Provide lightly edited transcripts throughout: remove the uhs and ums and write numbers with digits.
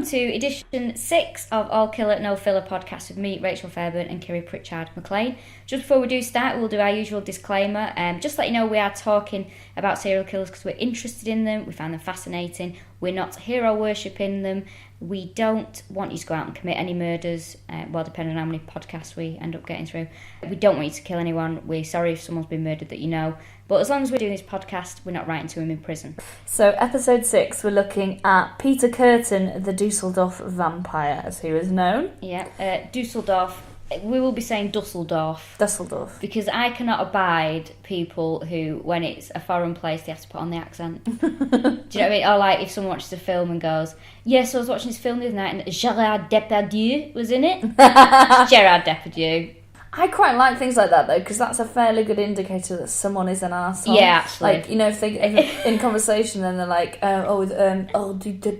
welcome to edition 6 of All Killa No Filla podcast with me, Rachel Fairburn, and Kiri Pritchard-McLean. Just before we do start, we'll do our usual disclaimer. Just to let you know, we are talking about serial killers because we're interested in them, we find them fascinating, we're not hero worshipping them, we don't want you to go out and commit any murders, well, depending on how many podcasts we end up getting through. We don't want you to kill anyone, we're sorry if someone's been murdered that you know, but as long as we're doing this podcast, we're not writing to him in prison. So, episode 6, we're looking at Peter Kurten, the Dusseldorf Vampire, as he was known. Yeah, Dusseldorf. We will be saying Dusseldorf. Dusseldorf. Because I cannot abide people who, when it's a foreign place, they have to put on the accent. Do you know what I mean? Or like if someone watches a film and goes, yes, I was watching this film the other night and Gerard Depardieu was in it. Gerard Depardieu. I quite like things like that though, because that's a fairly good indicator that someone is an arsehole. Yeah, actually. Like, you know, if in conversation and they're like,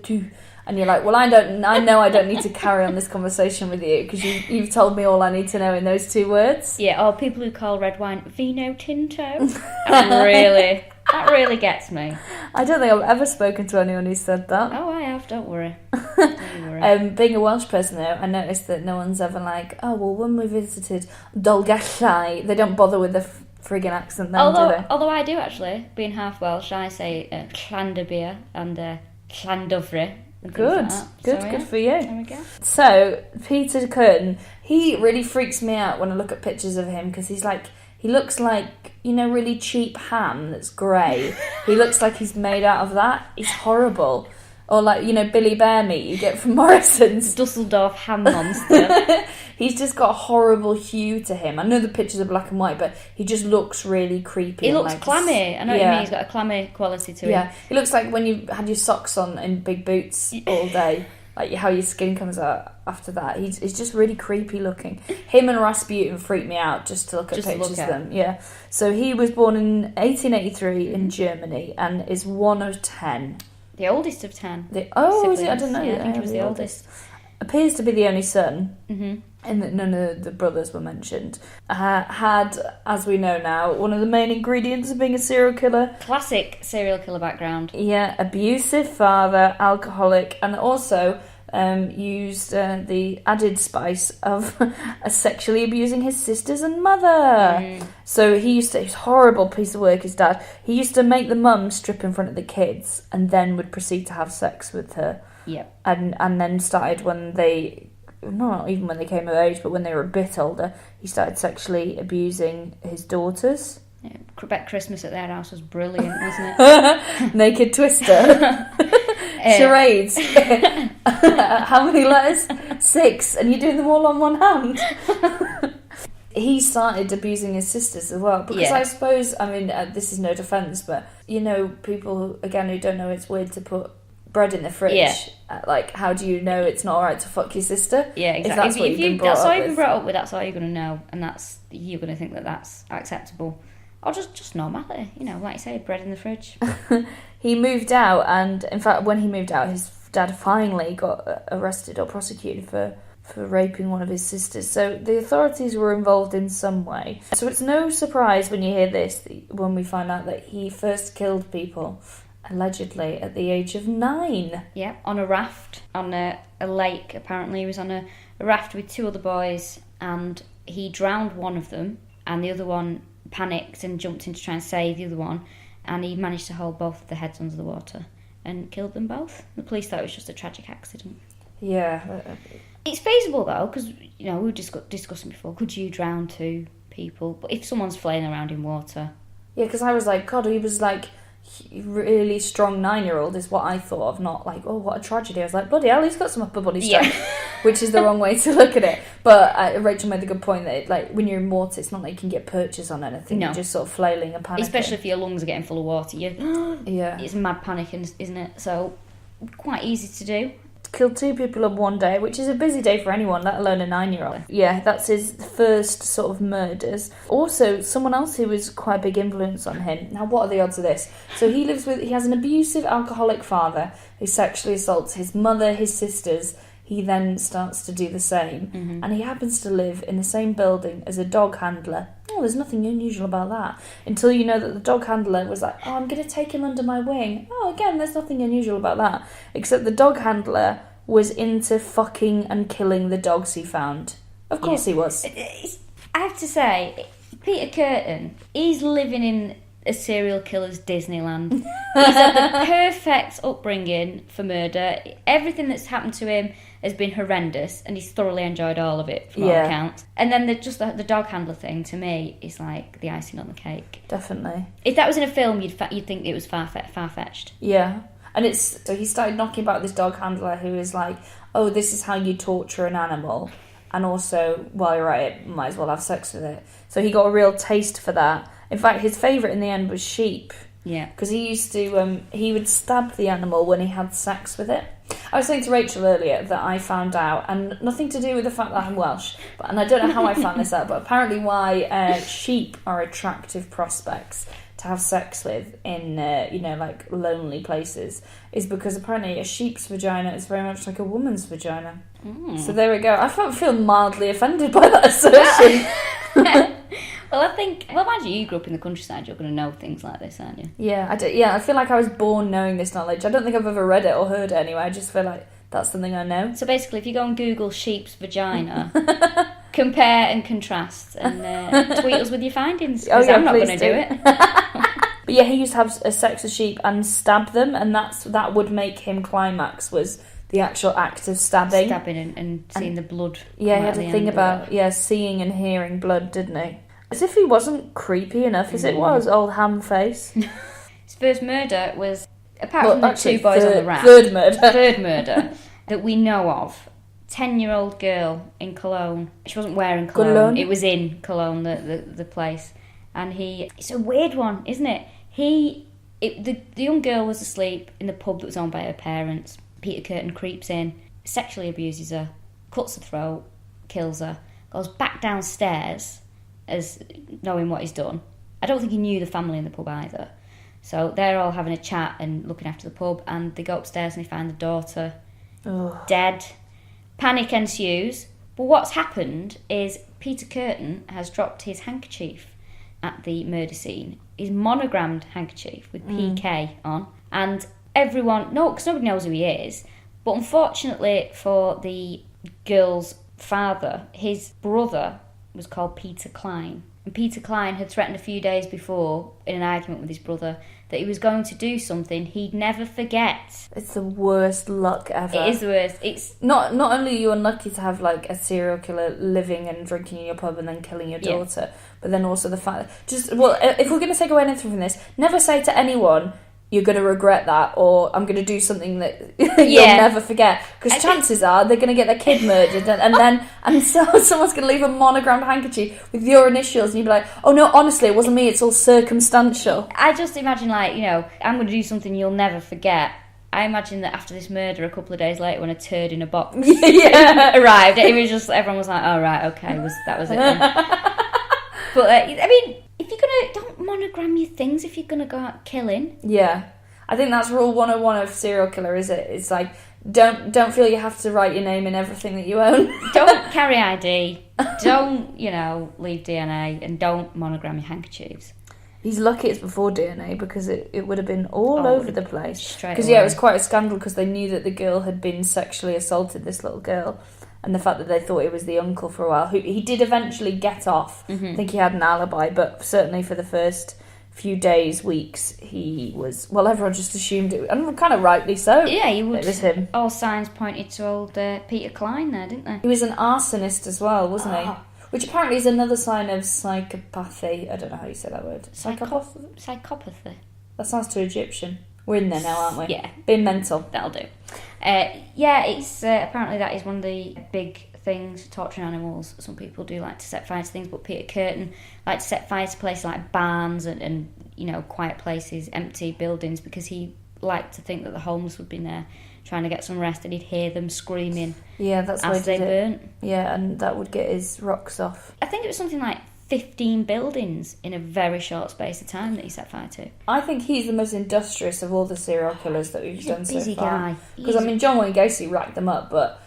do. And you're like, well, I know I don't need to carry on this conversation with you because you've told me all I need to know in those 2 words. Yeah, or people who call red wine vino tinto. That really gets me. I don't think I've ever spoken to anyone who said that. Oh, I have, don't worry. Don't worry. Being a Welsh person though, I noticed that no one's ever like, oh, well, when we visited Dolgellau, they don't bother with the friggin' accent then, do they? Although I do actually, being half Welsh, I say Llanderbeer and Llandovery. Good, like good for you. There we go. So, Peter Kurten, he really freaks me out when I look at pictures of him because he looks like, you know, really cheap ham that's grey. He looks like he's made out of that. He's horrible. Or like, you know, Billy Bear meat you get from Morrison's. Dusseldorf ham monster. He's just got a horrible hue to him. I know the pictures are black and white, but he just looks really creepy. He looks clammy. I know what you mean. He's got a clammy quality to him. Yeah, he looks like when you had your socks on in big boots all day. Like how your skin comes out after that. He's just really creepy looking. Him and Rasputin freak me out just to look at pictures of them. Yeah. So he was born in 1883 in Germany and is one of 10. The oldest of 10. Is it? I don't know. Yeah, I think he was the oldest. Appears to be the only son. Mm-hmm. And that none of the brothers were mentioned. Had, as we know now, one of the main ingredients of being a serial killer. Classic serial killer background. Yeah, abusive father, alcoholic, and also used the added spice of sexually abusing his sisters and mother. So he's a horrible piece of work, his dad. He used to make the mum strip in front of the kids and then would proceed to have sex with her. Yep. And then started when they... not even when they came of age, but when they were a bit older, he started sexually abusing his daughters. Yeah, Bet Christmas at their house was brilliant, wasn't it? Naked Twister. Charades. How many letters? 6. And you're doing them all on one hand. He started abusing his sisters as well. Because I suppose, I mean, this is no defence, but, you know, people, again, who don't know it's weird to put bread in the fridge. Yeah. Like, how do you know it's not alright to fuck your sister? Yeah, exactly. If that's what you've been brought up with. That's all you're going to know, and you're going to think that that's acceptable. Or just normality, you know, like you say, bread in the fridge. He moved out, and in fact, when he moved out, his dad finally got arrested or prosecuted for raping one of his sisters. So the authorities were involved in some way. So it's no surprise when you hear this, when we find out that he first killed people allegedly at the age of 9. Yeah, on a raft, on a lake, apparently. He was on a raft with 2 other boys, and he drowned one of them, and the other one panicked and jumped in to try and save the other one, and he managed to hold both of their heads under the water and killed them both. The police thought it was just a tragic accident. Yeah. It's feasible, though, because, you know, we were discussing before, could you drown 2 people? But if someone's flailing around in water... Yeah, because I was like, God, he was like... really strong 9-year-old is what I thought of, not like, oh, what a tragedy. I was like, bloody hell, he's got some upper body strength, which is the wrong way to look at it. But Rachel made the good point that like when you're in water, it's not like you can get purchase on anything. No. You're just sort of flailing and panicking. Especially if your lungs are getting full of water. Yeah, it's mad panicking, isn't it? So quite easy to do. Killed 2 people in one day, which is a busy day for anyone, let alone a 9-year-old. Yeah, that's his first sort of murders. Also, someone else who was quite a big influence on him. Now, what are the odds of this? So he has an abusive alcoholic father who sexually assaults his mother, his sisters. He then starts to do the same. Mm-hmm. And he happens to live in the same building as a dog handler. Oh, there's nothing unusual about that. Until you know that the dog handler was like, oh, I'm going to take him under my wing. Oh, again, there's nothing unusual about that. Except the dog handler was into fucking and killing the dogs he found. Of course he was. I have to say, Peter Kurten, he's living in a serial killer's Disneyland. He's had the perfect upbringing for murder. Everything that's happened to him has been horrendous, and he's thoroughly enjoyed all of it, from all accounts. And then the dog handler thing, to me, is like the icing on the cake. Definitely. If that was in a film, you'd think it was far-fetched. Yeah. And so he started knocking about this dog handler who is like, oh, this is how you torture an animal. And also, while you're at it, might as well have sex with it. So he got a real taste for that. In fact, his favourite in the end was sheep. Yeah. Because he used to, he would stab the animal when he had sex with it. I was saying to Rachel earlier that I found out, and nothing to do with the fact that I'm Welsh, and I don't know how I found this out, but apparently why sheep are attractive prospects to have sex with in, like lonely places, is because apparently a sheep's vagina is very much like a woman's vagina. So there we go. I feel mildly offended by that assertion. Well, imagine you grew up in the countryside, you're going to know things like this, aren't you? Yeah, I do. Yeah, I feel like I was born knowing this knowledge. I don't think I've ever read it or heard it anyway. I just feel like that's something I know. So basically, if you go and Google sheep's vagina, compare and contrast, and tweet us with your findings, because I'm not going to do it. But yeah, he used to have a sex with sheep and stab them, and that would make him climax, was the actual act of stabbing. Stabbing and seeing the blood. Yeah, he had a thing about seeing and hearing blood, didn't he? As if he wasn't creepy enough as it was, old ham face. His first murder was, apart from the two boys on the raft, third murder that we know of. 10-year-old girl in Cologne. She wasn't wearing cologne. It was in Cologne, the place. And it's a weird one, isn't it? The young girl was asleep in the pub that was owned by her parents. Peter Kurten creeps in, sexually abuses her, cuts her throat, kills her, goes back downstairs as knowing what he's done. I don't think he knew the family in the pub either. So they're all having a chat and looking after the pub, and they go upstairs and they find the daughter dead. Panic ensues. But what's happened is Peter Kurten has dropped his handkerchief at the murder scene, his monogrammed handkerchief with PK on, and everyone, because nobody knows who he is, but unfortunately for the girl's father, his brother was called Peter Klein. And Peter Klein had threatened a few days before, in an argument with his brother, that he was going to do something he'd never forget. It's the worst luck ever. It is the worst. It's not only are you unlucky to have like a serial killer living and drinking in your pub and then killing your daughter, but then also the fact that if we're going to take away anything from this, never say to anyone, you're going to regret that, or I'm going to do something that you'll never forget. Because chances are they're going to get their kid murdered, and so someone's going to leave a monogrammed handkerchief with your initials, and you'll be like, oh no, honestly, it wasn't me, it's all circumstantial. I just imagine, I'm going to do something you'll never forget. I imagine that after this murder, a couple of days later, when a turd in a box arrived, it was just, everyone was like, oh right, okay, that was it then. But, if you're don't monogram your things if you're gonna go out killing. Yeah, I think that's rule 101 of serial killer, is it? It's like, don't feel you have to write your name in everything that you own. Don't carry ID. Don't leave DNA, and don't monogram your handkerchiefs. He's lucky it's before DNA, because it would have been all over the place. Because it was quite a scandal, because they knew that the girl had been sexually assaulted, this little girl. And the fact that they thought it was the uncle for a while, who he did eventually get off. I think he had an alibi, but certainly for the first few days, weeks, he was... Well, everyone just assumed it, and kind of rightly so. Yeah, he would. It was him. All signs pointed to old Peter Klein there, didn't they? He was an arsonist as well, wasn't he? Which apparently is another sign of psychopathy. I don't know how you say that word. Psychopathy. That sounds too Egyptian. We're in there now, aren't we? Yeah. Being mental. That'll do. It's apparently that is one of the big things, torturing animals. Some people do like to set fire to things, but Peter Kurten liked to set fire to places like barns and quiet places, empty buildings, because he liked to think that the homeless would be there trying to get some rest, and he'd hear them screaming as they burnt. Yeah, and that would get his rocks off. I think it was something like 15 buildings in a very short space of time that he set fire to. I think he's the most industrious of all the serial killers that we've done so far. He's a busy guy. Because, John Wayne Gacy racked them up, but...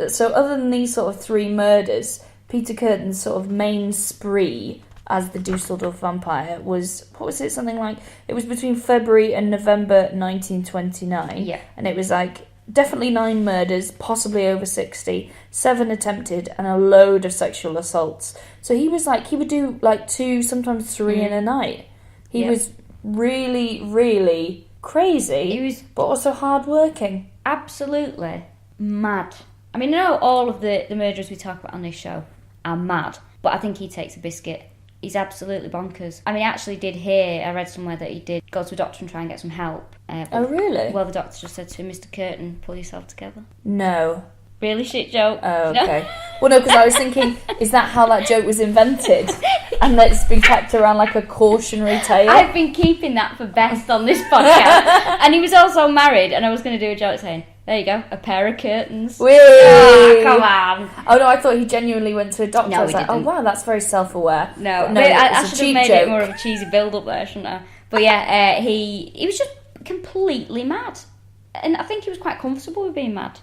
So other than these sort of 3 murders, Peter Kurten's sort of main spree as the Dusseldorf Vampire was... What was it? Something like... It was between February and November 1929. Yeah. And it was like definitely 9 murders, possibly over 60, 7 attempted, and a load of sexual assaults. So he would do like 2, sometimes 3 in a night. He was really, really crazy. He was, but also hardworking. Absolutely mad. I mean, I know all of the murderers we talk about on this show are mad, but I think he takes a biscuit. He's absolutely bonkers. I mean, I actually did hear, I read somewhere that he did go to a doctor and try and get some help. Oh, really? Well, the doctor just said to him, Mr. Kurten, pull yourself together. No. Really shit joke. Oh, okay. Well, no, because I was thinking, is that how that joke was invented? And that it's been kept around like a cautionary tale? I've been keeping that for best on this podcast. And he was also married, and I was going to do a joke saying, there you go, a pair of curtains. Whee! Oh, come on. Oh, no, I thought he genuinely went to a doctor. No, I was he like, didn't. oh, wow, that's very self-aware. No, but no, I it's a should have cheap made joke. it more of a cheesy build-up there, shouldn't I? But yeah, he was just completely mad. And I think he was quite comfortable with being mad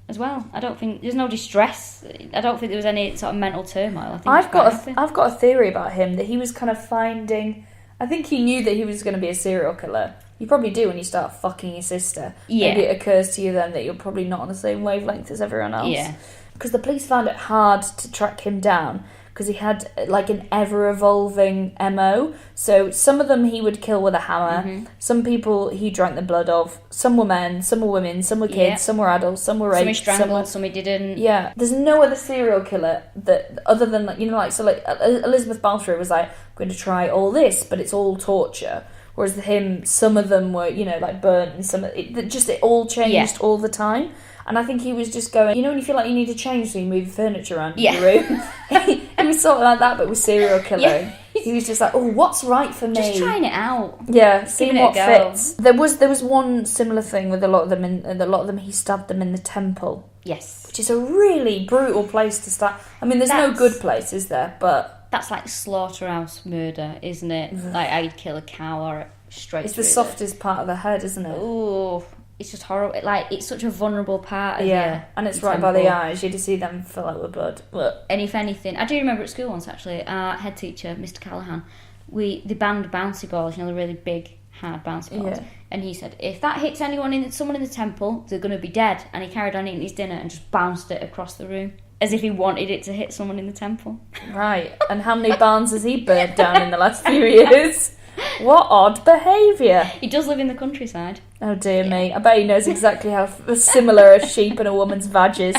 as well. I don't think there's no distress. I don't think there was any sort of mental turmoil. I think I've got a theory about him that he was kind of finding. I think he knew that he was going to be a serial killer. You probably do when you start fucking your sister. Yeah. Maybe it occurs to you then that you're probably not on the same wavelength as everyone else. Yeah. Because the police found it hard to track him down because he had like an ever-evolving MO. So some of them he would kill with a hammer. Some people he drank the blood of. Some were men, some were women, some were kids, some were adults, some were raped. Some he strangled, some he didn't. Yeah. There's no other serial killer that, other than, like, you know, like, so like Elizabeth Bathory was like, I'm going to try all this, but it's all torture. Whereas him, some of them were, you know, like burnt, and it all changed all the time. And I think he was just going, you know when you feel like you need to change, so you move your furniture around in your room? He was sort of like that, but with serial killing. Yeah. He was just like, oh, what's right for me? Just trying it out. Yeah, seeing what fits. Go. There was one similar thing with a lot of them. He stabbed them in the temple. Yes. Which is a really brutal place to start. I mean, there's no good place, is there? But that's like slaughterhouse murder, isn't it? Like I'd kill a cow or straight. It's the softest part of the head, isn't it? Ooh. It's just horrible. Like, it's such a vulnerable part of and it's right by the eyes. You just see them fill out with blood. Look. And if anything, I do remember at school once actually, our head teacher, Mr. Callahan, they banned bouncy balls, you know, the really big, hard bouncy balls. Yeah. And he said, if that hits someone in the temple, they're going to be dead. And he carried on eating his dinner and just bounced it across the room, as if he wanted it to hit someone in the temple. Right. And how many barns has he burnt down in the last few years? What odd behaviour. He does live in the countryside. Oh dear me. I bet he knows exactly how similar a sheep and a woman's vag is.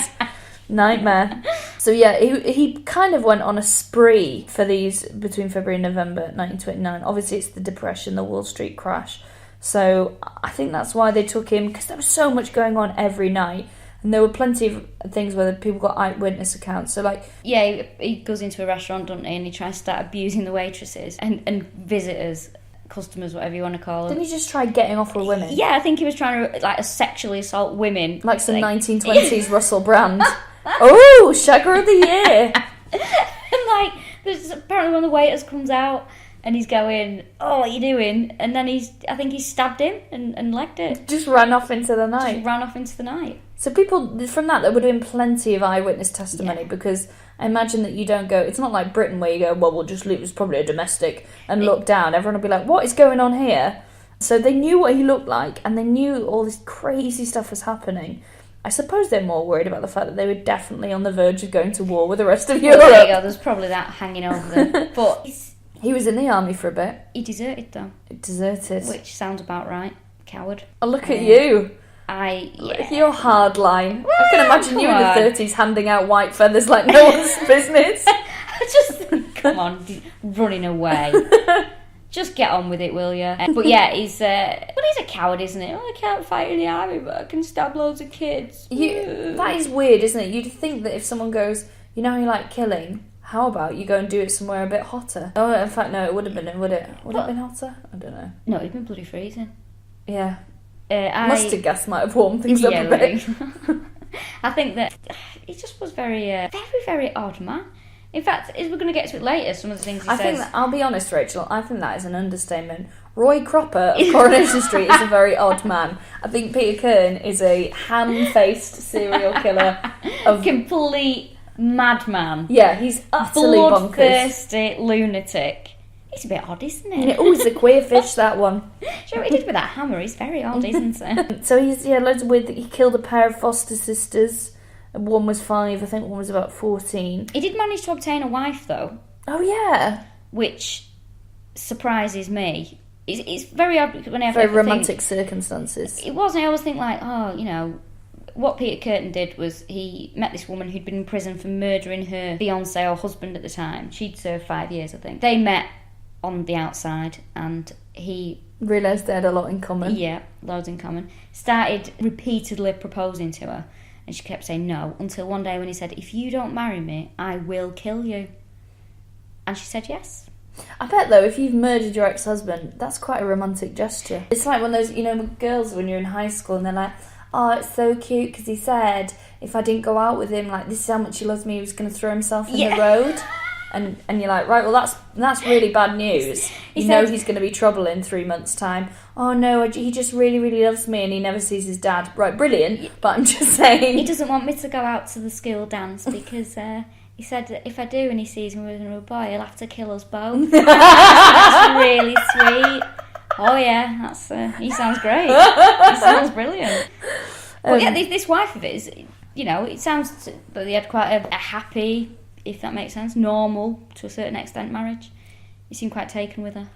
Nightmare. So yeah, he kind of went on a spree for these between February and November 1929. Obviously it's the Depression, the Wall Street crash. So I think that's why they took him, because there was so much going on every night. And there were plenty of things where people got eyewitness accounts. So, like... Yeah, he goes into a restaurant, doesn't he? And he tries to start abusing the waitresses and visitors, customers, whatever you want to call them. Didn't he just try getting off with women? Yeah, I think he was trying to, like, sexually assault women. Like some 1920s Russell Brand. Oh, Shagger of the Year! And, like, there's apparently one of the waiters comes out... And he's going, oh, what are you doing? And then I think he stabbed him and legged it. Just ran off into the night. So people, from that, there would have been plenty of eyewitness testimony because I imagine that you don't go, it's not like Britain where you go, well, we'll just leave, it was probably a domestic, and look down. Everyone will be like, what is going on here? So they knew what he looked like and they knew all this crazy stuff was happening. I suppose they're more worried about the fact that they were definitely on the verge of going to war with the rest of Europe. Well, there you go, there's probably that hanging over them. But... He was in the army for a bit. He deserted, though. Deserted. Which sounds about right. Coward. Oh, look at you. You're hardline. Well, I can imagine you in the 30s handing out white feathers like no one's business. Come on, running away. Just get on with it, will you? But yeah, he's a coward, isn't he? Oh, I can't fight in the army, but I can stab loads of kids. That is weird, isn't it? You'd think that if someone goes, you know how you like killing... How about you go and do it somewhere a bit hotter? Oh, in fact, no, it would have been, would it? Would it have been hotter? I don't know. No, it'd been bloody freezing. Yeah. Mustard gas might have warmed things up a bit. I think that he just was very, very, very odd man. In fact, as we're going to get to it later, some of the things he says... I'll be honest, Rachel, I think that is an understatement. Roy Cropper of Coronation Street is a very odd man. I think Peter Kern is a ham-faced serial killer of... Complete... madman. Yeah, he's utterly bonkers. Bloodthirsty lunatic. It's a bit odd, isn't it? Oh, it's a queer fish, that one. Do you know what he did with that hammer? It's very odd, isn't it? So loads of weird. He killed a pair of foster sisters. One was 5, I think one was about 14. He did manage to obtain a wife, though. Oh, yeah. Which surprises me. It's very odd when I have very romantic circumstances. It was, and I always think like, what Peter Kurten did was he met this woman who'd been in prison for murdering her fiancé or husband at the time. She'd served 5 years, I think. They met on the outside, and he realised they had a lot in common. Yeah, loads in common. Started repeatedly proposing to her, and she kept saying no, until one day when he said, "If you don't marry me, I will kill you." And she said yes. I bet, though, if you've murdered your ex-husband, that's quite a romantic gesture. It's like one of those, with girls when you're in high school and they're like, "Oh, it's so cute because he said if I didn't go out with him, like, this is how much he loves me, he was going to throw himself in the road." And you're like, right, well, that's really bad news. He's going to be trouble in 3 months' time. "Oh, no, he just really, really loves me and he never sees his dad." Right, brilliant, but I'm just saying... He doesn't want me to go out to the school dance because... he said that if I do and he sees me with another boy, he'll have to kill us both. That's really sweet. Oh yeah, that's he sounds great. He sounds brilliant. But yeah, this wife of his, it sounds that they had quite a happy, if that makes sense, normal to a certain extent marriage. He seemed quite taken with her.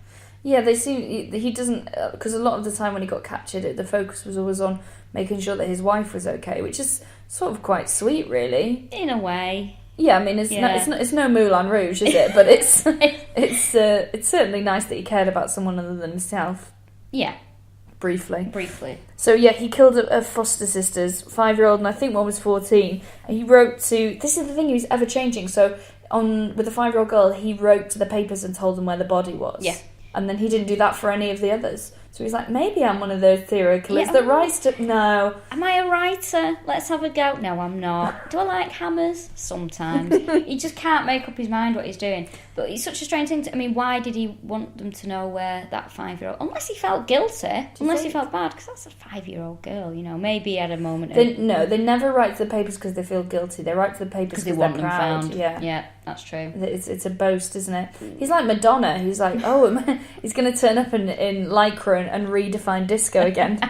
Yeah, he doesn't, because a lot of the time when he got captured, the focus was always on making sure that his wife was okay, which is sort of quite sweet, really. In a way. Yeah, I mean, it's no Moulin Rouge, is it? But it's certainly nice that he cared about someone other than himself. Yeah. Briefly. So, yeah, he killed a foster sisters, 5-year-old, and I think one was 14. And he wrote to... This is the thing, he was ever-changing. So, with the 5-year-old girl, he wrote to the papers and told them where the body was. Yeah. And then he didn't do that for any of the others. So he's like, maybe I'm one of those serial killers that writes to... No. Am I a writer? Let's have a go. No, I'm not. Do I like hammers? Sometimes. He just can't make up his mind what he's doing. But it's such a strange thing to... I mean, why did he want them to know where that 5-year-old... Unless he felt guilty. Unless he felt bad. Because that's a 5-year-old girl, Maybe he had a moment of... No, they never write to the papers because they feel guilty. They write to the papers because they want them proud. found. Yeah, that's true. It's a boast, isn't it? He's like Madonna. He's like, he's going to turn up in Lycra and redefine disco again.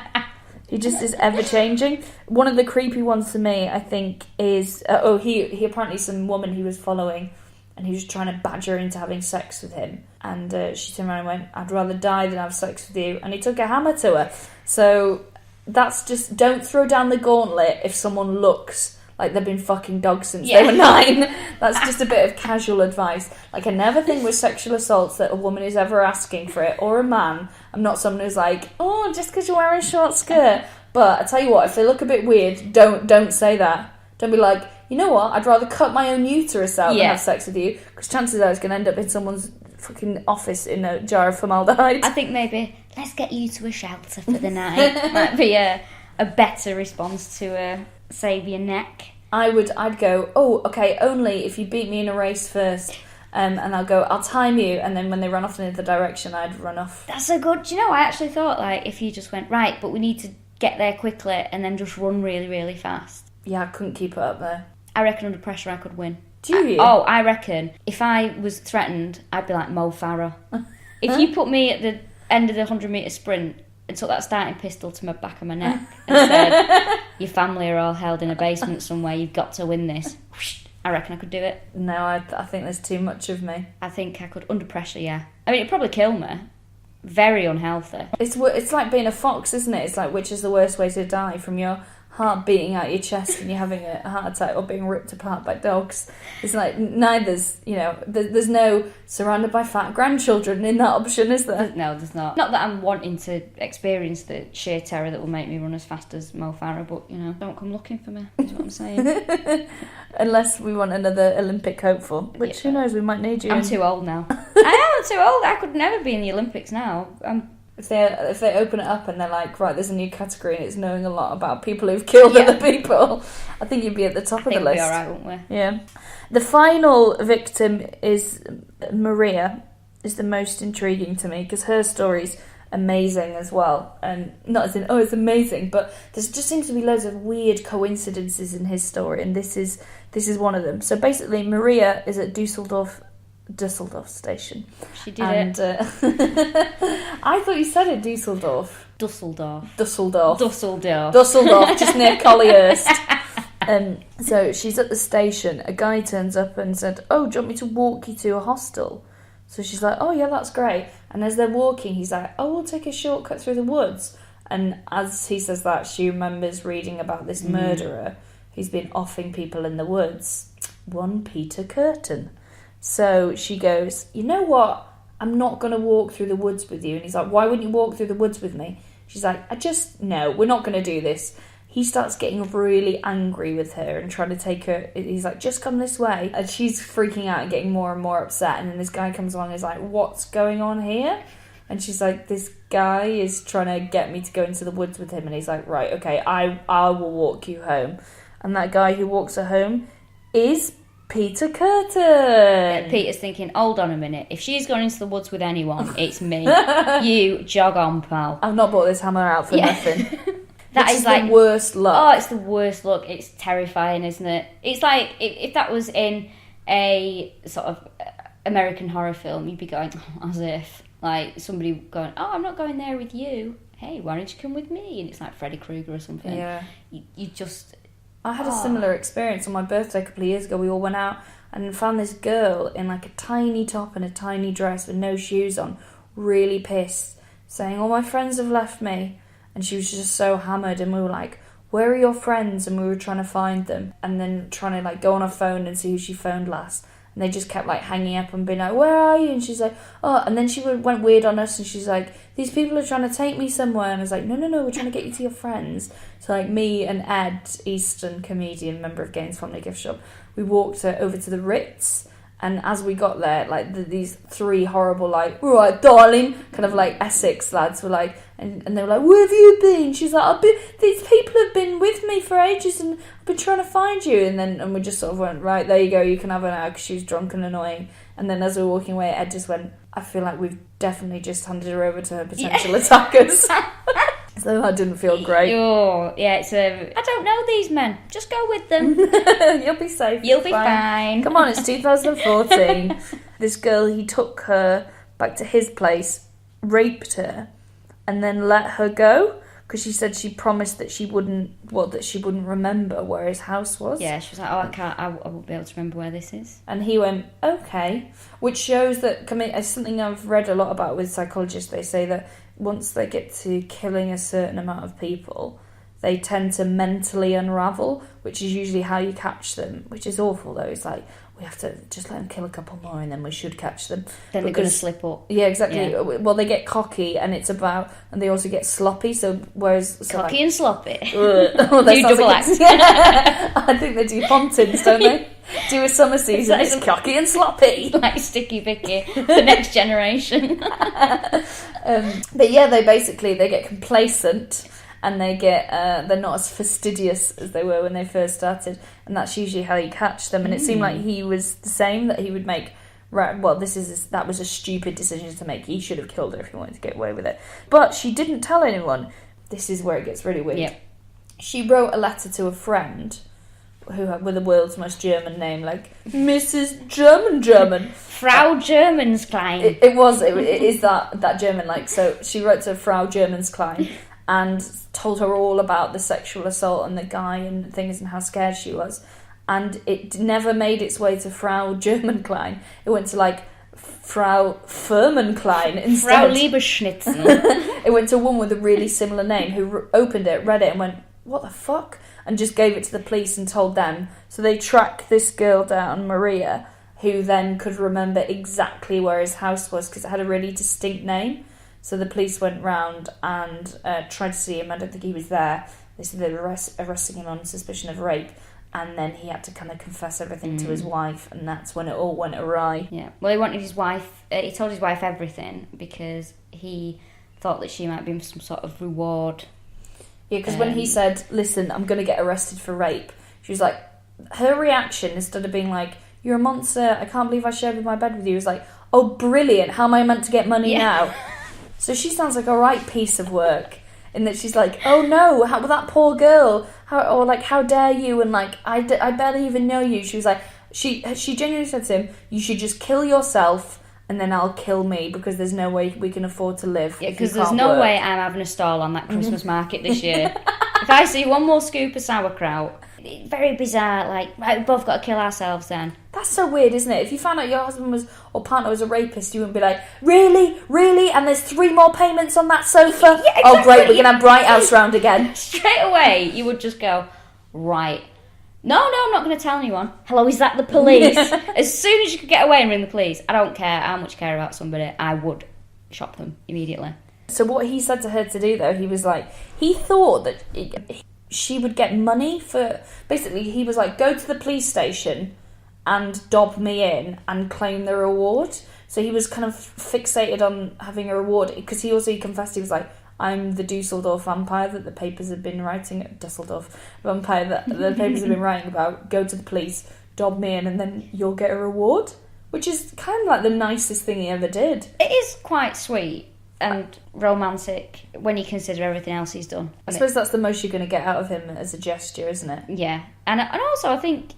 He just is ever changing. One of the creepy ones to me, I think, is he apparently some woman he was following, and he was trying to badger her into having sex with him, and she turned around and went, "I'd rather die than have sex with you," and he took a hammer to her. So that's just, don't throw down the gauntlet if someone looks like they've been fucking dogs since they were 9. That's just a bit of casual advice. Like, I never think with sexual assaults that a woman is ever asking for it, or a man. I'm not someone who's like, "Oh, just because you're wearing a short skirt." But I tell you what, if they look a bit weird, don't say that. Don't be like, "You know what, I'd rather cut my own uterus out than have sex with you," because chances are it's going to end up in someone's fucking office in a jar of formaldehyde. I think maybe, "Let's get you to a shelter for the night." Might be a better response to save your neck. I'd go, "Oh, okay, only if you beat me in a race first." And I'll go, "I'll time you," and then when they run off in the other direction, I'd run off. That's a good... Do you know, I actually thought, like, if you just went, "Right, but we need to get there quickly," and then just run really, really fast. Yeah, I couldn't keep it up there. I reckon under pressure I could win. Do you? I reckon if I was threatened, I'd be like Mo Farah. If you put me at the end of the 100-metre sprint and took that starting pistol to my back of my neck and said, "Your family are all held in a basement somewhere, you've got to win this," I reckon I could do it. No, I think there's too much of me. I think I could, under pressure, yeah. I mean, it'd probably kill me. Very unhealthy. It's like being a fox, isn't it? It's like, which is the worst way to die? From your heart beating out your chest and you're having a heart attack, or being ripped apart by dogs. It's like, neither's, there's no surrounded by fat grandchildren in that option, is there? No, there's not. Not that I'm wanting to experience the sheer terror that will make me run as fast as Mo Farah, but, don't come looking for me, is what I'm saying. Unless we want another Olympic hopeful, which, who knows, we might need you. I'm too old now. I'm too old. I could never be in the Olympics now. If they open it up and they're like, right, there's a new category and it's knowing a lot about people who've killed other people, I think you'd be at the top of the list. We'll be alright, won't we? Yeah. The final victim is Maria, is the most intriguing to me, because her story's amazing as well. And not as in, it's amazing, but there just seems to be loads of weird coincidences in his story, and this is one of them. So basically, Maria is at Dusseldorf Dusseldorf station. She did it. I thought you said it, Dusseldorf. Dusseldorf, just near Collyhurst. So she's at the station. A guy turns up and said, "Oh, do you want me to walk you to a hostel?" So she's like, "Oh yeah, that's great." And as they're walking, he's like, "Oh, we'll take a shortcut through the woods." And as he says that, she remembers reading about this murderer who's been offing people in the woods. One Peter Kurten. So she goes, "You know what? I'm not going to walk through the woods with you." And he's like, "Why wouldn't you walk through the woods with me?" She's like, No, we're not going to do this. He starts getting really angry with her and trying to take her. He's like, "Just come this way." And she's freaking out and getting more and more upset. And then this guy comes along and is like, "What's going on here?" And she's like, "This guy is trying to get me to go into the woods with him." And he's like, "Right, okay, I will walk you home." And that guy who walks her home is Peter Kurten. Yeah, Peter's thinking, hold on a minute. If she's gone into the woods with anyone, it's me. You jog on, pal. I've not bought this hammer out for nothing. That is like the worst look. Oh, it's the worst look. It's terrifying, isn't it? It's like if that was in a sort of American horror film, you'd be going, as if like somebody going, "Oh, I'm not going there with you. Hey, why don't you come with me?" And it's like Freddy Krueger or something. Yeah. You just... I had a similar experience on my birthday a couple of years ago. We all went out and found this girl in like a tiny top and a tiny dress with no shoes on, really pissed, saying, "All my friends have left me." And she was just so hammered, and we were like, "Where are your friends?" And we were trying to find them, and then trying to like go on her phone and see who she phoned last. And they just kept like hanging up and being like, "Where are you?" And she's like, "Oh," and then she went weird on us, and she's like, "These people are trying to take me somewhere." And I was like, no, we're trying to get you to your friends. So like me and Ed, Easton, comedian, member of Gaines Family Gift Shop, we walked over to the Ritz. And as we got there, like these three horrible, like, "All right, darling," kind of like Essex lads were like, and they were like, "Where have you been?" She's like, "These people have been with me for ages and I've been trying to find you." And we just sort of went, "Right, there you go, you can have her now," because she was drunk and annoying. And then as we were walking away, Ed just went, "I feel like we've definitely just handed her over to her potential attackers." So that didn't feel great. Oh, yeah, it's I don't know these men. Just go with them. You'll be safe. You'll be fine. Come on, it's 2014. This girl, he took her back to his place, raped her, and then let her go because she said she promised that she wouldn't remember where his house was. Yeah, she was like, "Oh, I won't be able to remember where this is." And he went, "Okay," which shows that, it's something I've read a lot about with psychologists. They say that once they get to killing a certain amount of people, they tend to mentally unravel, which is usually how you catch them, which is awful though. It's like, we have to just let them kill a couple more and then we should catch them. Then they're going to slip up. Yeah, exactly. Yeah. Well, they get cocky and they also get sloppy. So cocky and sloppy. Oh, do double like act. Yeah. I think they do hauntings, don't they? Do a summer season. It's cocky and sloppy. Like Sticky Vicky, the next generation. But yeah, they get complacent. And they're not as fastidious as they were when they first started, and that's usually how you catch them. And it seemed like he was the same, that he would make, right, well, that was a stupid decision to make. He should have killed her if he wanted to get away with it. But she didn't tell anyone. This is where it gets really weird. Yep. She wrote a letter to a friend with the world's most German name, like Mrs. German. Frau Germansklein. It is that German, like, so she wrote to Frau Germansklein. And told her all about the sexual assault and the guy and things and how scared she was. And it never made its way to Frau Germanklein. It went to like Frau Firmenklein instead. Frau Liebeschnitzen. It went to one with a really similar name who opened it, read it and went, "What the fuck?" And just gave it to the police and told them. So they tracked this girl down, Maria, who then could remember exactly where his house was because it had a really distinct name. So the police went round and tried to see him. I don't think he was there. They said they were arresting him on suspicion of rape. And then he had to kind of confess everything to his wife. And that's when it all went awry. Yeah. Well, he wanted his wife... he told his wife everything because he thought that she might be some sort of reward. Yeah, because when he said, "Listen, I'm going to get arrested for rape," she was like... Her reaction, instead of being like, "You're a monster, I can't believe I shared my bed with you," was like, "Oh, brilliant, how am I meant to get money now?" So she sounds like a right piece of work in that she's like, "Oh no, that poor girl, how dare you?" And like, I barely even know you. She was like, She genuinely said to him, "You should just kill yourself, and then I'll kill me, because there's no way we can afford to live." Yeah, because there's no way I'm having a stall on that Christmas market this year. If I see one more scoop of sauerkraut, very bizarre. Like, right, we've both got to kill ourselves then. That's so weird, isn't it? If you found out your husband or partner was a rapist, you wouldn't be like, really? And there's 3 more payments on that sofa? Yeah, exactly. Oh, great, we're going to have Bright House round again. Straight away, you would just go, right. No, I'm not going to tell anyone. Hello, is that the police? As soon as you could get away and ring the police, I don't care how much you care about somebody, I would shop them immediately. So what he said to her to do, though, he was like, he thought that she would get money for... Basically, he was like, go to the police station and dob me in and claim the reward. So he was kind of fixated on having a reward, because he confessed, he was like, I'm the Dusseldorf Vampire that the papers have been writing... Dusseldorf Vampire that the papers have been writing about. Go to the police, dob me in, and then you'll get a reward. Which is kind of like the nicest thing he ever did. It is quite sweet and romantic when you consider everything else he's done. I suppose that's the most you're going to get out of him as a gesture, isn't it? Yeah. And also I think,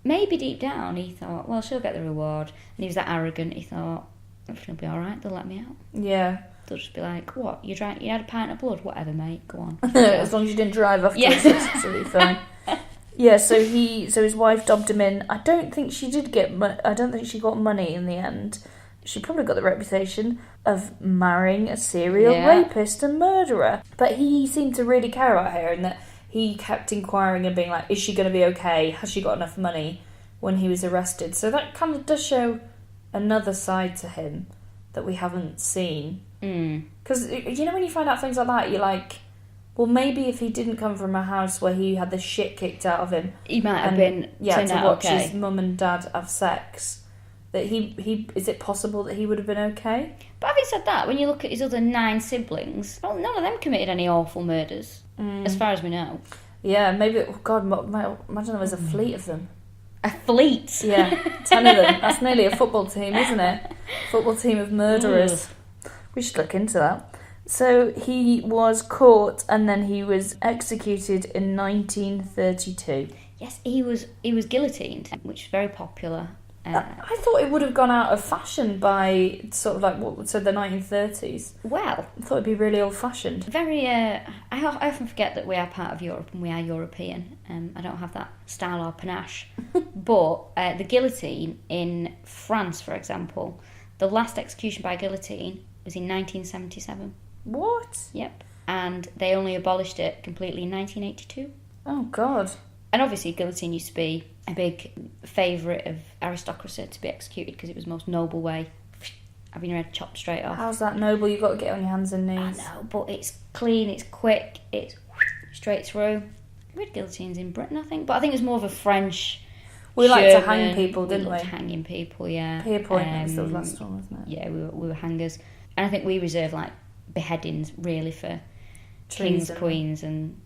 maybe deep down he thought, well, she'll get the reward. And he was that arrogant, he thought, everything will be alright, they'll let me out. Yeah. They'll just be like, what, you had a pint of blood? Whatever, mate, go on. As long as you didn't drive afterwards, it's absolutely fine. Yeah, so his wife dobbed him in. I don't think she got money in the end. She probably got the reputation of marrying a serial rapist and murderer. But he seemed to really care about her, and that he kept inquiring and being like, is she going to be okay? Has she got enough money? When he was arrested. So that kind of does show another side to him that we haven't seen. Because, when you find out things like that, you're like, well, maybe if he didn't come from a house where he had the shit kicked out of him... He might have been to watch his mum and dad have sex... That he is it possible that he would have been okay? But having said that, when you look at his other 9 siblings, well, none of them committed any awful murders, as far as we know. Yeah, maybe... Oh God, imagine there was a fleet of them. A fleet? Yeah, 10 of them. That's nearly a football team, isn't it? Football team of murderers. We should look into that. So he was caught and then he was executed in 1932. Yes, he was guillotined, which is very popular. I thought it would have gone out of fashion by sort of like the 1930s. Well, I thought it'd be really old-fashioned. Very. I often forget that we are part of Europe and we are European. I don't have that style or panache. But the guillotine in France, for example, the last execution by guillotine was in 1977. What? Yep. And they only abolished it completely in 1982. Oh God. And obviously guillotine used to be a big favourite of aristocracy to be executed because it was the most noble way. Having your head chopped straight off. How's that noble? You've got to get on your hands and knees. I know, but it's clean, it's quick, it's straight through. We had guillotines in Britain, I think, but I think it was more of a French... We like to hang people, didn't we? Hanging people, yeah. Pierpoint was the last one, wasn't it? Yeah, we were hangers. And I think we reserve, beheadings, really, for kings, queens and,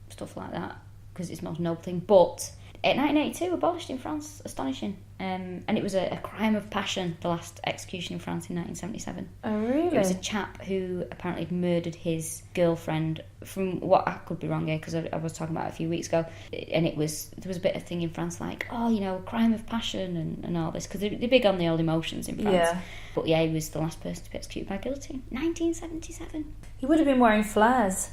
stuff like that. Because it's the most noble thing. But in 1982, abolished in France, astonishing. And it was a crime of passion, the last execution in France in 1977. Oh, really? It was a chap who apparently had murdered his girlfriend, from what I could be wrong here, because I was talking about it a few weeks ago. And there was a bit of thing in France crime of passion and all this, because they're big on the old emotions in France. Yeah. But yeah, he was the last person to be executed by guillotine. 1977. He would have been wearing flares.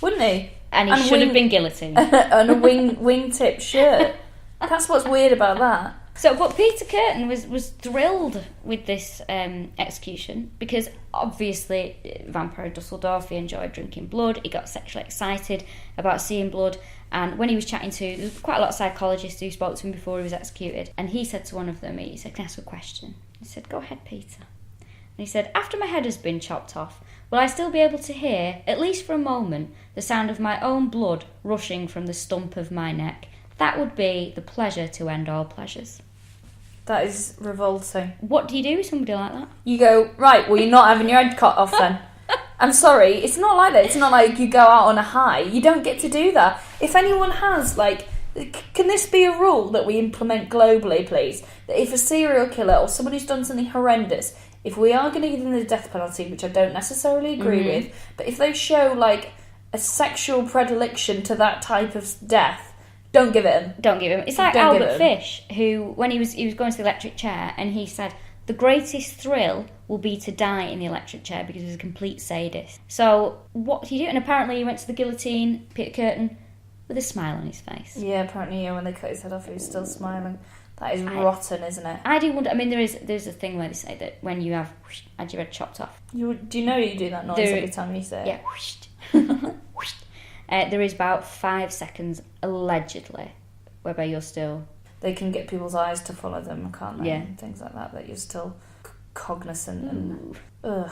Wouldn't he? And he should have been guillotined. And a wingtip shirt. That's what's weird about that. But Peter Kurten was thrilled with this execution because obviously vampire Dusseldorf, he enjoyed drinking blood, he got sexually excited about seeing blood, and when he was chatting to, there was quite a lot of psychologists who spoke to him before he was executed, and he said to one of them, he said, "Can I ask a question?" He said, "Go ahead, Peter." And he said, "After my head has been chopped off, will I still be able to hear, at least for a moment, the sound of my own blood rushing from the stump of my neck? That would be the pleasure to end all pleasures." That is revolting. What do you do with somebody like that? You go, right, well, you're not having your head cut off then. I'm sorry, it's not like that. It's not like you go out on a high. You don't get to do that. If anyone has, can this be a rule that we implement globally, please? That if a serial killer or someone who's done something horrendous, if we are going to give them the death penalty, which I don't necessarily agree with, but if they show, a sexual predilection to that type of death, Don't give it him. Don't give him. It's like Don't give Albert him. Fish, who, when he was going to the electric chair, and he said, the greatest thrill will be to die in the electric chair because he's a complete sadist. So, what do you do? And apparently he went to the guillotine, Peter Kurten, with a smile on his face. Yeah, apparently when they cut his head off, he was still smiling. That is rotten, isn't it? I do wonder, I mean, there's a thing where they say that when you have had your head chopped off. Do you know you do that noise every time you say it? Yeah. There is about 5 seconds, allegedly, whereby you're still... They can get people's eyes to follow them, can't they? Yeah. And things like that you're still cognizant and... Ugh.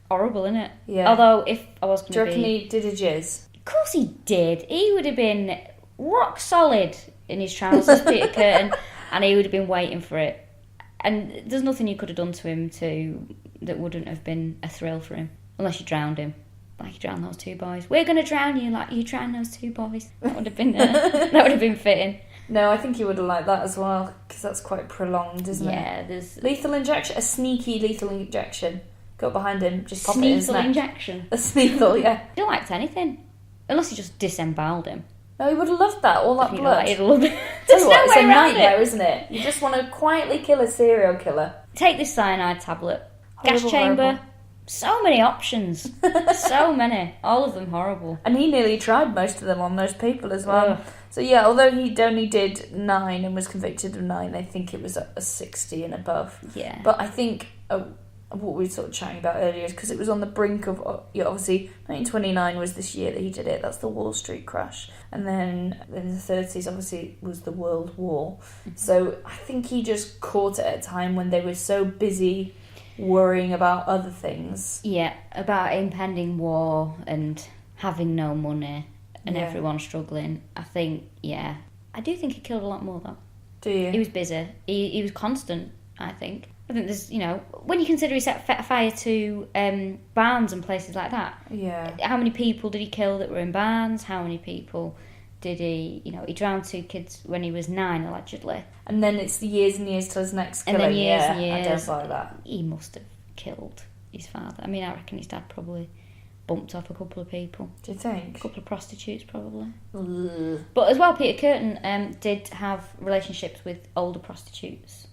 Horrible, isn't it? Yeah. Although, if I was going to Do you be... reckon he did a jizz? Of course he did. He would have been rock solid in his trousers, Peter Kurten, and he would have been waiting for it. And there's nothing you could have done to him that wouldn't have been a thrill for him, unless you drowned him, like you drowned those 2 boys. We're going to drown you like you drowned those 2 boys. That would have been fitting. No, I think he would have liked that as well, because that's quite prolonged, isn't it? Yeah, there's Lethal injection, a sneaky lethal injection. Go behind him, just pop it in his sneathal neck. injection. A sneathal, yeah. He don't liked anything, unless he just disemboweled him. No, he would have loved that, all that He'd blood. have loved it. Tell There's you what, no it's way a around nightmare, it. isn't it? You just want to quietly kill a serial killer. Take this cyanide tablet. Horrible, Gas chamber. horrible. So many options. So many. All of them horrible. And he nearly tried most of them on those people as well. Ugh. So yeah, although he only did 9 and was convicted of 9, I think it was a 60 and above. Yeah. But I think what we were sort of chatting about earlier is because it was on the brink of, obviously 1929 was this year that he did it. That's the Wall Street crash. And then in the 30s, obviously, was the World War. Mm-hmm. So I think he just caught it at a time when they were so busy worrying about other things. Yeah, about impending war and having no money and Yeah. everyone struggling. I think, yeah. I do think he killed a lot more, though. Do you? He was busy. He was constant, I think. I think there's, when you consider he set fire to barns and places like that. Yeah. How many people did he kill that were in barns? How many people did he, he drowned 2 kids when he was 9, allegedly. And then it's the years and years till his next And killing. then years yeah, and years. I don't buy that. He must have killed his father. I mean, I reckon his dad probably bumped off a couple of people. Do you think? A couple of prostitutes, probably. Ugh. But as well, Peter Kurten did have relationships with older prostitutes.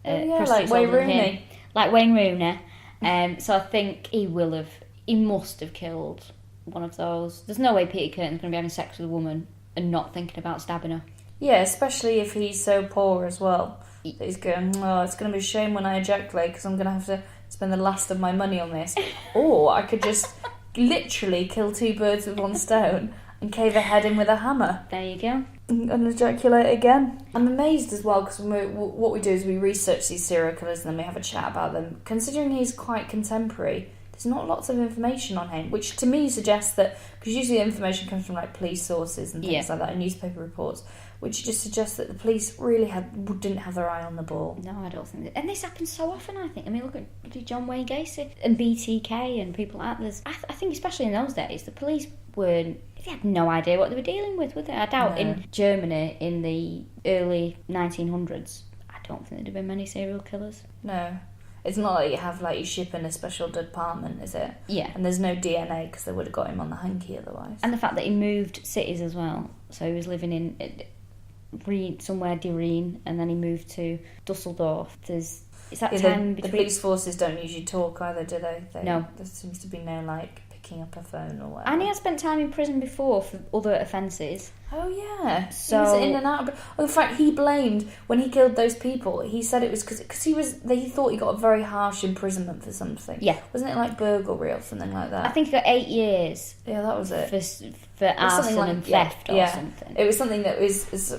Like Wayne older than him. Rooney. Like Wayne Rooney. So I think he must have killed one of those. There's no way Peter Kurten's going to be having sex with a woman and not thinking about stabbing her. Yeah, especially if he's so poor as well. That he's going, it's going to be a shame when I ejaculate because I'm going to have to spend the last of my money on this. Or I could just literally kill 2 birds with 1 stone and cave a head in with a hammer. There you go. And ejaculate again. I'm amazed as well because what we do is we research these serial killers and then we have a chat about them. Considering he's quite contemporary, there's not lots of information on him, which to me suggests that, because usually the information comes from like police sources and things like that, and newspaper reports, which just suggests that the police really didn't have their eye on the ball. No, I don't think that. And this happens so often, I think. I mean, look at bloody John Wayne Gacy and BTK and people like that. I think especially in those days, the police they had no idea what they were dealing with, were they? I doubt in Germany in the early 1900s, I don't think there'd have been many serial killers. No. It's not like you ship in a special department, is it? Yeah. And there's no DNA because they would have got him on the hanky otherwise. And the fact that he moved cities as well. So he was living in somewhere Direen, and then he moved to Dusseldorf. It's that time the between... police forces don't usually talk either, do they? No. There seems to be no picking up a phone or whatever. And he had spent time in prison before for other offences. Oh yeah, So he was in and out. In fact, he blamed when he killed those people. He said it was because he thought he got a very harsh imprisonment for something. Yeah, wasn't it like burglary or something like that? I think he got 8 years. Yeah, that was it. For arson and theft or something. It was something that was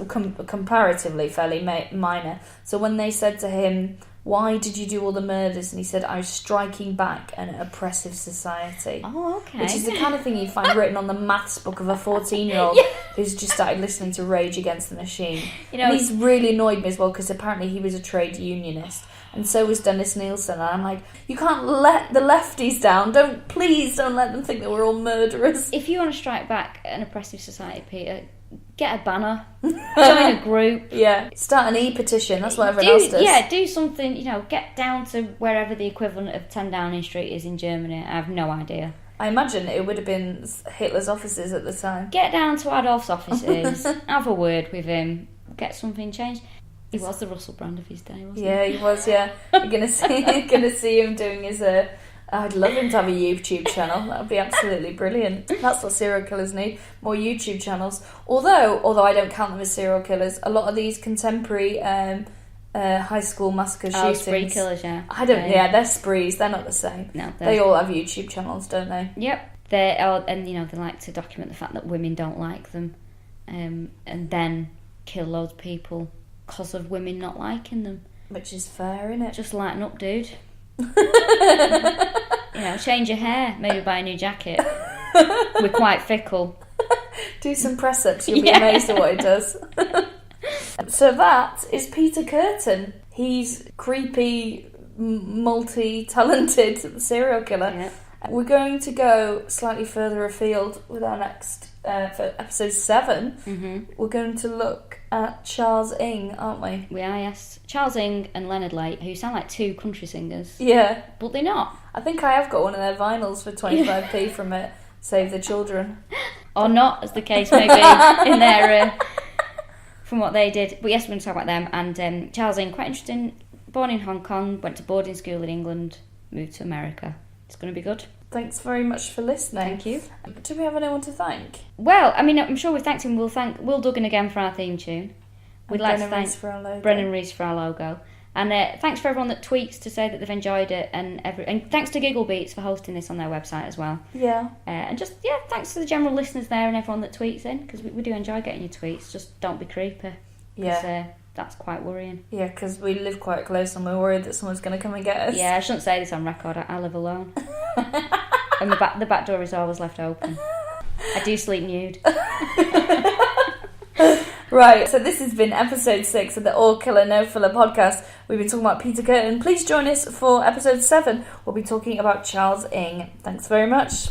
comparatively fairly minor. So when they said to him, "Why did you do all the murders?" and he said, "I was striking back an oppressive society." Oh, okay. Which is the kind of thing you find written on the maths book of a 14-year-old who's just started listening to Rage Against the Machine. And he's really annoyed me as well because apparently he was a trade unionist. And so was Dennis Nielsen. And I'm like, you can't let the lefties down. Please don't let them think that we're all murderers. If you want to strike back an oppressive society, Peter, get a banner, join a group. Yeah, start an e-petition. That's what everyone else does. Yeah, do something, get down to wherever the equivalent of 10 Downing Street is in Germany. I have no idea. I imagine it would have been Hitler's offices at the time. Get down to Adolf's offices, have a word with him, get something changed. He was the Russell Brand of his day, wasn't he? Yeah, he was, yeah. You're gonna see him doing his I'd love him to have a YouTube channel. That would be absolutely brilliant. That's what serial killers need, more YouTube channels. Although I don't count them as serial killers, a lot of these contemporary high school massacre shootings. Spree killers, yeah. They're sprees, they're not the same. No, they all have YouTube channels, don't they? Yep. And they like to document the fact that women don't like them, and then kill loads of people because of women not liking them. Which is fair, innit? Just lighten up, dude. Change your hair, maybe buy a new jacket. We're quite fickle. Do some press-ups, you'll be amazed at what it does. So that is Peter Kurten. He's creepy, multi-talented serial killer. Yeah. We're going to go slightly further afield with our next, for episode 7. Mm-hmm. We're going to look at Charles Ng, aren't we? We are, yes. Charles Ng and Leonard Lake, who sound like two country singers. Yeah. But they're not. I think I have got one of their vinyls for 25p from it. Save the Children. Or not, as the case may be, in their... from what they did. But yes, we're going to talk about them. And Charles Ng, quite interesting. Born in Hong Kong, went to boarding school in England, moved to America. It's going to be good. Thanks very much for listening. Thank you. Do we have anyone to thank? Well, I mean, I'm sure we've thanked him. We'll thank Will Duggan again for our theme tune. We'd like to thank Brennan Rees for our logo. And thanks for everyone that tweets to say that they've enjoyed it. And thanks to Giggle Beats for hosting this on their website as well. Yeah. And thanks to the general listeners there and everyone that tweets in, because we do enjoy getting your tweets. Just don't be creepy. Yeah. That's quite worrying. Yeah, because we live quite close and we're worried that someone's going to come and get us. Yeah, I shouldn't say this on record. I live alone. And the back door is always left open. I do sleep nude. Right, so this has been episode 6 of the All Killer No Filler podcast. We've been talking about Peter Kurten. Please join us for episode 7. We'll be talking about Charles Ng. Thanks very much.